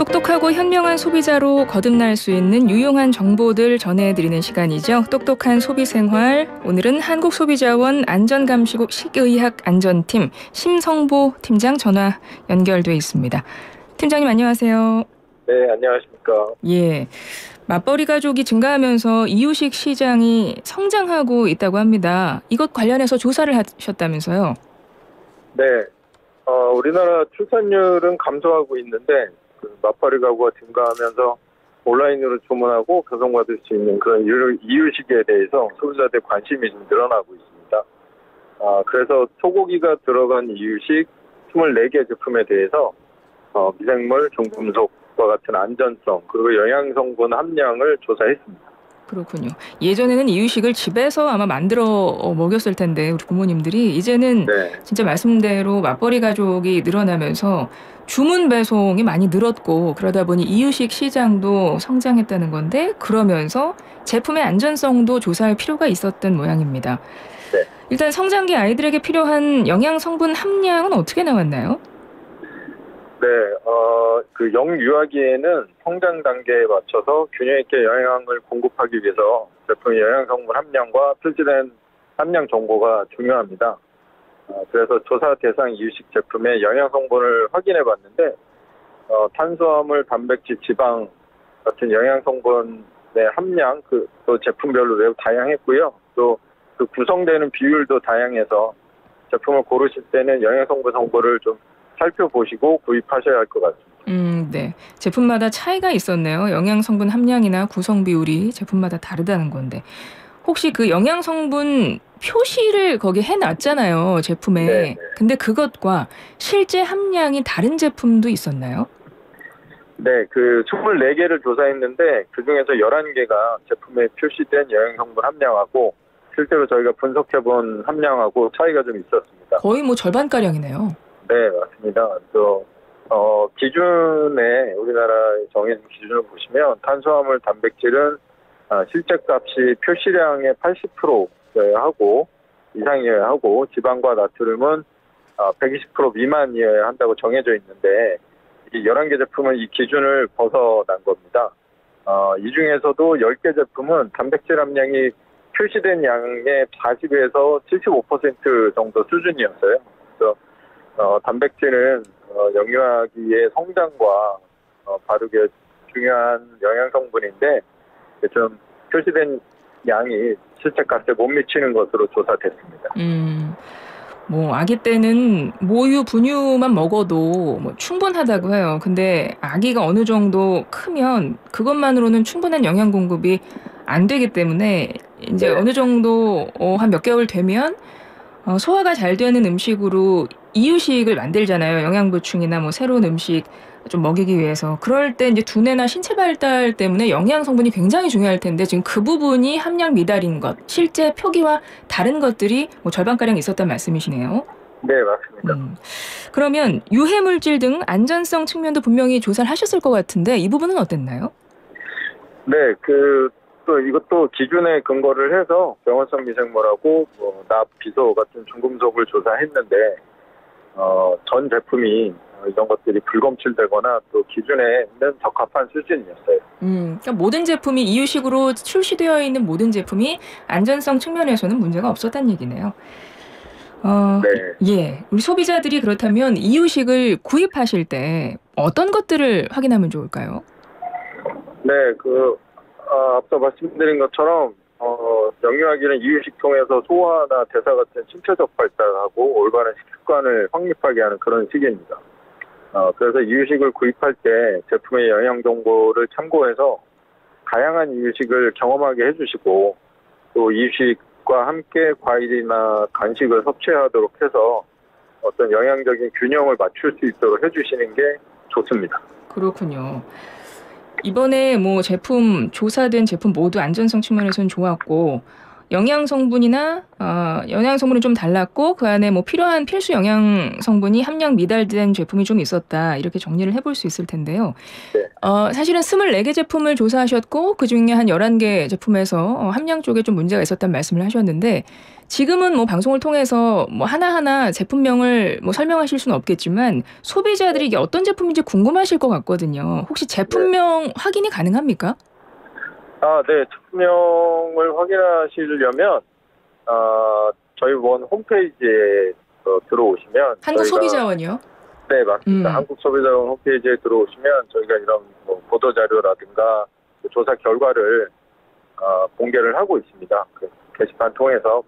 똑똑하고 현명한 소비자로 거듭날 수 있는 유용한 정보들 전해드리는 시간이죠. 똑똑한 소비생활. 오늘은 한국소비자원 안전감시국 식의학안전팀 심성보 팀장 전화 연결돼 있습니다. 팀장님 안녕하세요. 네, 안녕하십니까. 예, 맞벌이 가족이 증가하면서 이유식 시장이 성장하고 있다고 합니다. 이것 관련해서 조사를 하셨다면서요? 네, 우리나라 출산율은 감소하고 있는데 맞벌이 가구가 증가하면서 온라인으로 주문하고 배송받을 수 있는 그런 이유식에 대해서 소비자들의 관심이 좀 늘어나고 있습니다. 그래서 소고기가 들어간 이유식 24개 제품에 대해서 미생물, 중금속과 같은 안전성 그리고 영양성분 함량을 조사했습니다. 그렇군요. 예전에는 이유식을 집에서 아마 만들어 먹였을 텐데 우리 부모님들이 이제는 네. 진짜 말씀대로 맞벌이 가족이 늘어나면서 주문 배송이 많이 늘었고 그러다 보니 이유식 시장도 성장했다는 건데 그러면서 제품의 안전성도 조사할 필요가 있었던 모양입니다. 네. 일단 성장기 아이들에게 필요한 영양 성분 함량은 어떻게 나왔나요? 네, 그 영유아기에는 성장 단계에 맞춰서 균형 있게 영양을 공급하기 위해서 제품의 영양성분 함량과 표시된 함량 정보가 중요합니다. 그래서 조사 대상 이유식 제품의 영양성분을 확인해 봤는데 탄수화물, 단백질, 지방 같은 영양성분의 함량 또 제품별로 매우 다양했고요. 또 그 구성되는 비율도 다양해서 제품을 고르실 때는 영양성분 정보를 좀 살펴보시고 구입하셔야 할 것 같습니다. 네. 제품마다 차이가 있었네요. 영양 성분 함량이나 구성 비율이 제품마다 다르다는 건데. 혹시 그 영양 성분 표시를 거기 해놨잖아요, 제품에. 네. 근데 그것과 실제 함량이 다른 제품도 있었나요? 네, 그 24개를 조사했는데 그중에서 11개가 제품에 표시된 영양성분 함량하고 실제로 저희가 분석해본 함량하고 차이가 좀 있었습니다. 거의 뭐 절반가량이네요. 네, 맞습니다. 기준에 우리나라에 정해진 기준을 보시면 탄수화물, 단백질은 실제 값이 표시량의 80%여야 하고 이상이어야 하고 지방과 나트륨은 120% 미만이어야 한다고 정해져 있는데 이 11개 제품은 이 기준을 벗어난 겁니다. 이 중에서도 10개 제품은 단백질 함량이 표시된 양의 40에서 75% 정도 수준이었어요. 그래서 단백질은 영유아기의 성장과 바르게 중요한 영양 성분인데 좀 표시된 양이 실제 값에 못 미치는 것으로 조사됐습니다. 뭐 아기 때는 모유, 분유만 먹어도 뭐 충분하다고 해요. 근데 아기가 어느 정도 크면 그것만으로는 충분한 영양 공급이 안 되기 때문에 이제 어느 정도 한 몇 개월 되면 소화가 잘 되는 음식으로 이유식을 만들잖아요. 영양 보충이나 뭐 새로운 음식 좀 먹이기 위해서. 그럴 때 이제 두뇌나 신체 발달 때문에 영양 성분이 굉장히 중요할 텐데 지금 그 부분이 함량 미달인 것, 실제 표기와 다른 것들이 뭐 절반가량 있었단 말씀이시네요. 네, 맞습니다. 그러면 유해 물질 등 안전성 측면도 분명히 조사를 하셨을 것 같은데 이 부분은 어땠나요? 네, 또 이것도 기준에 근거를 해서 병원성 미생물하고 납, 비소 같은 중금속을 조사했는데 전 제품이 이런 것들이 불검출되거나 또 기준에는 적합한 수준이었어요. 그러니까 모든 제품이 이유식으로 출시되어 있는 모든 제품이 안전성 측면에서는 문제가 없었다는 얘기네요. 네. 예, 우리 소비자들이 그렇다면 이유식을 구입하실 때 어떤 것들을 확인하면 좋을까요? 네, 앞서 말씀드린 것처럼 영유아기는 이유식 통해서 소화나 대사 같은 신체적 발달하고 올바른 식습관을 확립하게 하는 그런 시기입니다. 그래서 이유식을 구입할 때 제품의 영양 정보를 참고해서 다양한 이유식을 경험하게 해주시고 또 이유식과 함께 과일이나 간식을 섭취하도록 해서 어떤 영양적인 균형을 맞출 수 있도록 해주시는 게 좋습니다. 그렇군요. 이번에 뭐 조사된 제품 모두 안전성 측면에서는 좋았고 영양 성분이나 영양 성분이 좀 달랐고 그 안에 뭐 필요한 필수 영양 성분이 함량 미달된 제품이 좀 있었다. 이렇게 정리를 해볼 수 있을 텐데요. 네. 사실은 24개 제품을 조사하셨고 그중에 한 11개 제품에서 함량 쪽에 좀 문제가 있었다는 말씀을 하셨는데 지금은 뭐 방송을 통해서 뭐 하나하나 제품명을 뭐 설명하실 수는 없겠지만 소비자들이 이게 어떤 제품인지 궁금하실 것 같거든요. 혹시 제품명 확인이 가능합니까? 네. 제품명을 확인하시려면 저희 원 홈페이지에 들어오시면 한국소비자원이요? 네, 맞습니다. 한국소비자원 홈페이지에 들어오시면 저희가 이런 뭐 보도자료라든가 조사 결과를 공개를 하고 있습니다. 그 게시판 통해서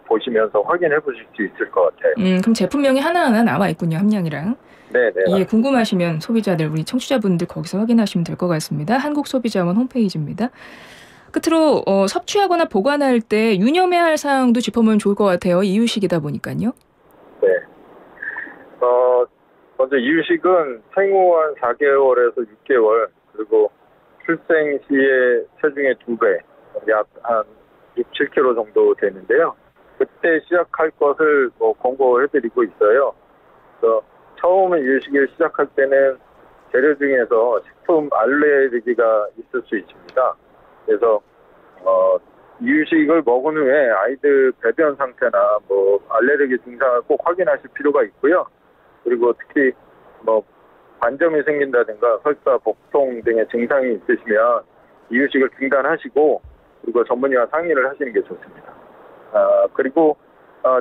보시면서 확인해 보실 수 있을 것 같아요. 그럼 제품명이 하나하나 나와 있군요, 함량이랑. 네네. 예, 궁금하시면 소비자들, 우리 청취자분들 거기서 확인하시면 될 것 같습니다. 한국소비자원 홈페이지입니다. 끝으로 섭취하거나 보관할 때 유념해야 할 사항도 짚어보면 좋을 것 같아요. 이유식이다 보니까요. 네. 먼저 이유식은 생후 한 4개월에서 6개월 그리고 출생 시의 체중의 2배, 약 한 6, 7kg 정도 되는데요. 그때 시작할 것을 권고해드리고 있어요. 그래서 처음에 이유식을 시작할 때는 재료 중에서 식품 알레르기가 있을 수 있습니다. 그래서 이유식을 먹은 후에 아이들 배변 상태나 뭐 알레르기 증상을 꼭 확인하실 필요가 있고요. 그리고 특히 뭐 반점이 생긴다든가 설사, 복통 등의 증상이 있으시면 이유식을 중단하시고 그리고 전문의와 상의를 하시는 게 좋습니다. 그리고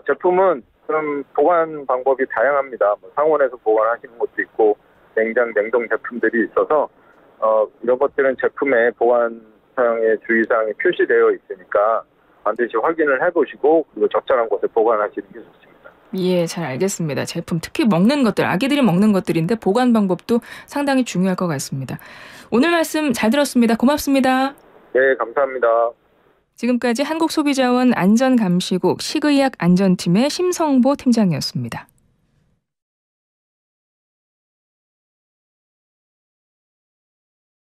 제품은 좀 보관 방법이 다양합니다. 뭐 상온에서 보관하시는 것도 있고 냉장, 냉동 제품들이 있어서 이런 것들은 제품에 보관 사용의 주의사항이 표시되어 있으니까 반드시 확인을 해보시고 그리고 적절한 곳에 보관하시는 게 좋습니다. 예, 잘 알겠습니다. 제품, 특히 먹는 것들, 아기들이 먹는 것들인데 보관 방법도 상당히 중요할 것 같습니다. 오늘 말씀 잘 들었습니다. 고맙습니다. 네, 감사합니다. 지금까지 한국소비자원 안전감시국 식의약 안전팀의 심성보 팀장이었습니다.